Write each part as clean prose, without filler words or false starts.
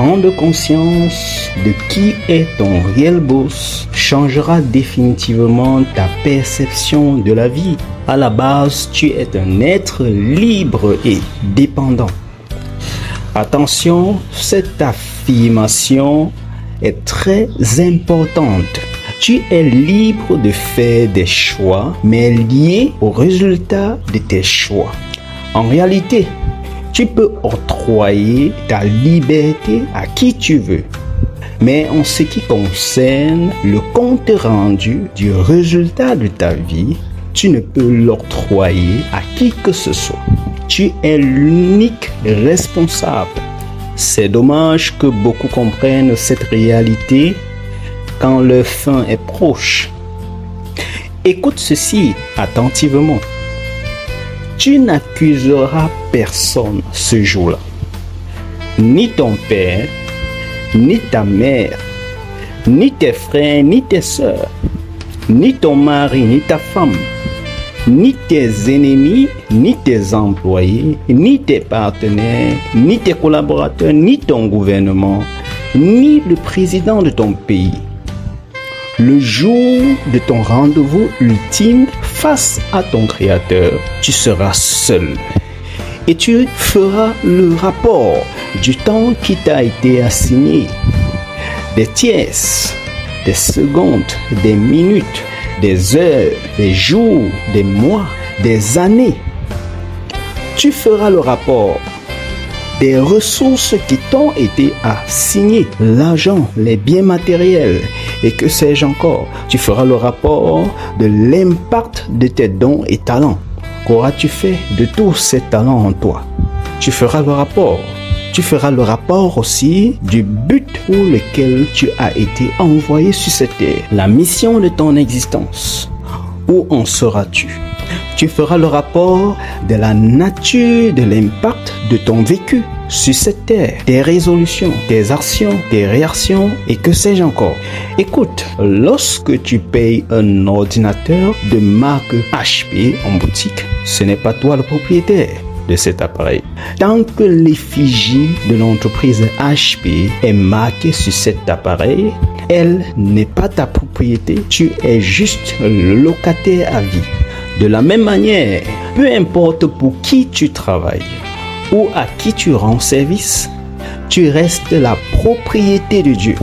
Prendre conscience de qui est ton réel boss changera définitivement ta perception de la vie. À la base, tu es un être libre et dépendant. Attention, cette affirmation est très importante. Tu es libre de faire des choix, mais liés au résultat de tes choix. En réalité, tu peux octroyer ta liberté à qui tu veux. Mais en ce qui concerne le compte rendu du résultat de ta vie, tu ne peux l'octroyer à qui que ce soit. Tu es l'unique responsable. C'est dommage que beaucoup comprennent cette réalité quand leur fin est proche. Écoute ceci attentivement. Tu n'accuseras personne ce jour-là. Ni ton père, ni ta mère, ni tes frères, ni tes sœurs, ni ton mari, ni ta femme, ni tes ennemis, ni tes employés, ni tes partenaires, ni tes collaborateurs, ni ton gouvernement, ni le président de ton pays. Le jour de ton rendez-vous ultime face à ton Créateur, tu seras seul et tu feras le rapport du temps qui t'a été assigné, des tierces, des secondes, des minutes, des heures, des jours, des mois, des années. Tu feras le rapport des ressources qui t'ont été assignées, l'argent, les biens matériels et que sais-je encore. Tu feras le rapport de l'impact de tes dons et talents. Qu'auras-tu fait de tous ces talents en toi? Tu feras le rapport. Tu feras le rapport aussi du but pour lequel tu as été envoyé sur cette terre, la mission de ton existence. Où en seras-tu? Tu feras le rapport de la nature de l'impact de ton vécu sur cette terre, tes résolutions, tes actions, tes réactions et que sais-je encore. Écoute, lorsque tu payes un ordinateur de marque HP en boutique, ce n'est pas toi le propriétaire de cet appareil. Tant que l'effigie de l'entreprise HP est marquée sur cet appareil, elle n'est pas ta propriété, tu es juste le locataire à vie. De la même manière, peu importe pour qui tu travailles ou à qui tu rends service, tu restes la propriété de Dieu,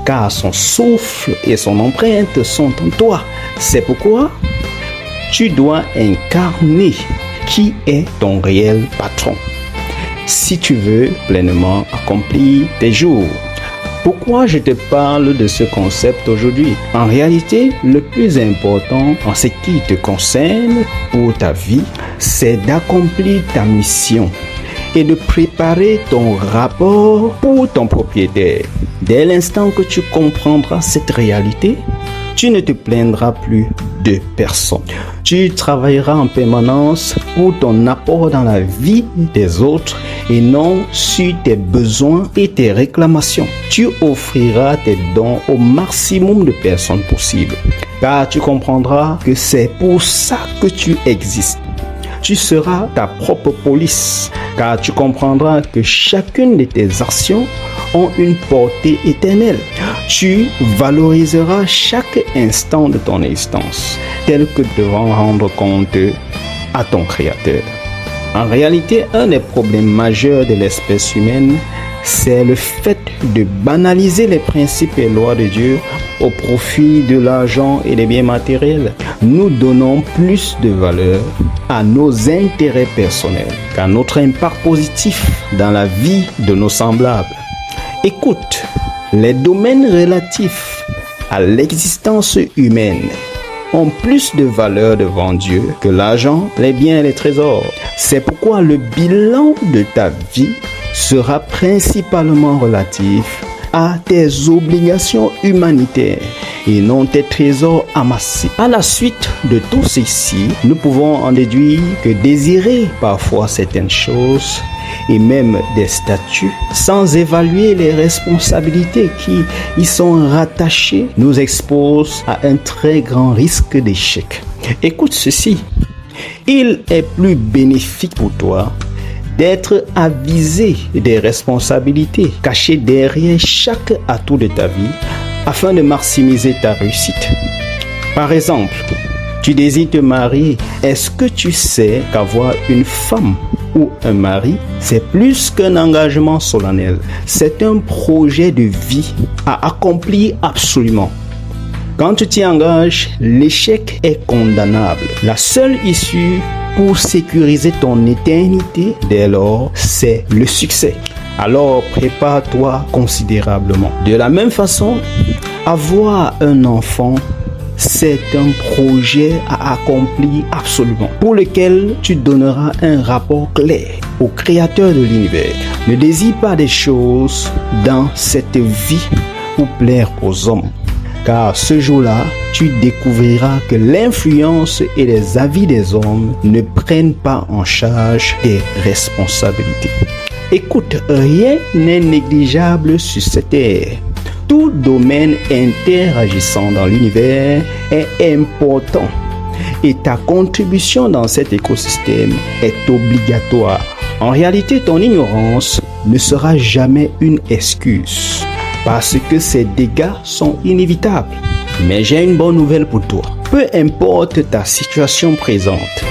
car son souffle et son empreinte sont en toi. C'est pourquoi tu dois incarner qui est ton réel patron, si tu veux pleinement accomplir tes jours. Pourquoi je te parle de ce concept aujourd'hui? En réalité, le plus important en ce qui te concerne pour ta vie, c'est d'accomplir ta mission et de préparer ton rapport pour ton propriétaire. Dès l'instant que tu comprendras cette réalité, tu ne te plaindras plus de personne. Tu travailleras en permanence pour ton apport dans la vie des autres et non sur tes besoins et tes réclamations. Tu offriras tes dons au maximum de personnes possible, car tu comprendras que c'est pour ça que tu existes. Tu seras ta propre police, car tu comprendras que chacune de tes actions ont une portée éternelle. Tu valoriseras chaque instant de ton existence, tel que devant rendre compte à ton Créateur. En réalité, un des problèmes majeurs de l'espèce humaine, c'est le fait de banaliser les principes et lois de Dieu au profit de l'argent et des biens matériels. Nous donnons plus de valeur à nos intérêts personnels qu'à notre impact positif dans la vie de nos semblables. Écoute, les domaines relatifs à l'existence humaine ont plus de valeur devant Dieu que l'argent, les biens et les trésors. C'est pourquoi le bilan de ta vie sera principalement relatif à tes obligations humanitaires et non tes trésors amassés. À la suite de tout ceci, nous pouvons en déduire que désirer parfois certaines choses et même des statuts, sans évaluer les responsabilités qui y sont rattachées, nous expose à un très grand risque d'échec. Écoute ceci, il est plus bénéfique pour toi d'être avisé des responsabilités cachées derrière chaque atout de ta vie afin de maximiser ta réussite. Par exemple, tu désires te marier. Est-ce que tu sais qu'avoir une femme ou un mari, c'est plus qu'un engagement solennel. C'est un projet de vie à accomplir absolument. Quand tu t'y engages, l'échec est condamnable. La seule issue pour sécuriser ton éternité, dès lors, c'est le succès. Alors prépare-toi considérablement. De la même façon, avoir un enfant, c'est un projet à accomplir absolument, pour lequel tu donneras un rapport clair au Créateur de l'univers. Ne désire pas des choses dans cette vie pour plaire aux hommes, car ce jour-là, tu découvriras que l'influence et les avis des hommes ne prennent pas en charge tes responsabilités. Écoute, rien n'est négligeable sur cette terre. Tout domaine interagissant dans l'univers est important et ta contribution dans cet écosystème est obligatoire. En réalité, ton ignorance ne sera jamais une excuse parce que ces dégâts sont inévitables. Mais j'ai une bonne nouvelle pour toi. Peu importe ta situation présente,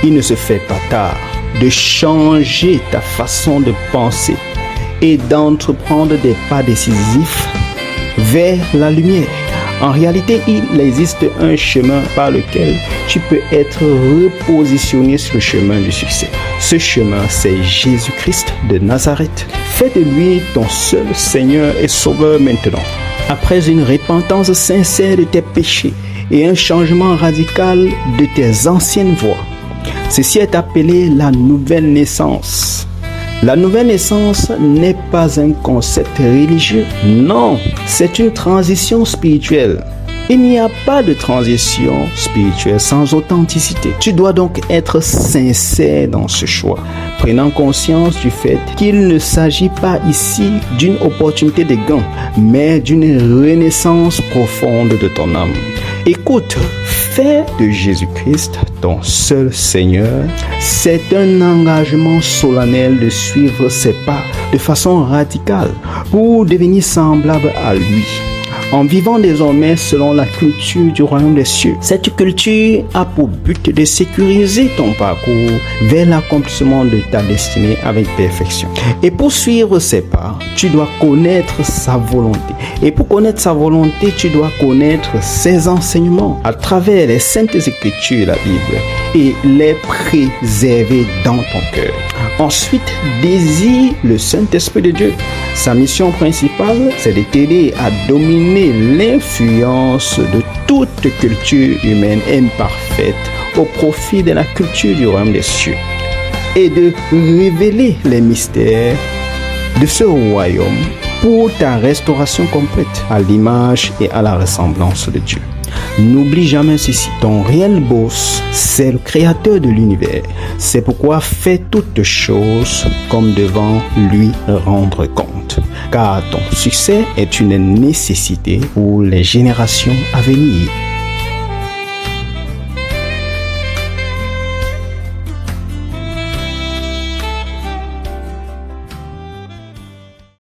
il ne se fait pas tard de changer ta façon de penser et d'entreprendre des pas décisifs vers la lumière. En réalité, il existe un chemin par lequel tu peux être repositionné sur le chemin du succès. Ce chemin, c'est Jésus-Christ de Nazareth. Fais de lui ton seul Seigneur et Sauveur maintenant. Après une repentance sincère de tes péchés et un changement radical de tes anciennes voies, ceci est appelé la nouvelle naissance. La nouvelle naissance n'est pas un concept religieux. Non, c'est une transition spirituelle. Il n'y a pas de transition spirituelle sans authenticité. Tu dois donc être sincère dans ce choix, prenant conscience du fait qu'il ne s'agit pas ici d'une opportunité de gain, mais d'une renaissance profonde de ton âme. Écoute, fais de Jésus-Christ ton seul Seigneur. C'est un engagement solennel de suivre ses pas de façon radicale pour devenir semblable à lui, en vivant désormais selon la culture du royaume des cieux. Cette culture a pour but de sécuriser ton parcours vers l'accomplissement de ta destinée avec perfection. Et pour suivre ses pas, tu dois connaître sa volonté. Et pour connaître sa volonté, tu dois connaître ses enseignements à travers les saintes écritures, la Bible, et les préserver dans ton cœur. Ensuite, désire le Saint-Esprit de Dieu. Sa mission principale, c'est de t'aider à dominer l'influence de toute culture humaine imparfaite au profit de la culture du royaume des cieux et de révéler les mystères de ce royaume pour ta restauration complète à l'image et à la ressemblance de Dieu. N'oublie jamais ceci, ton réel boss, c'est le Créateur de l'univers. C'est pourquoi fais toutes choses comme devant lui rendre compte, car ton succès est une nécessité pour les générations à venir.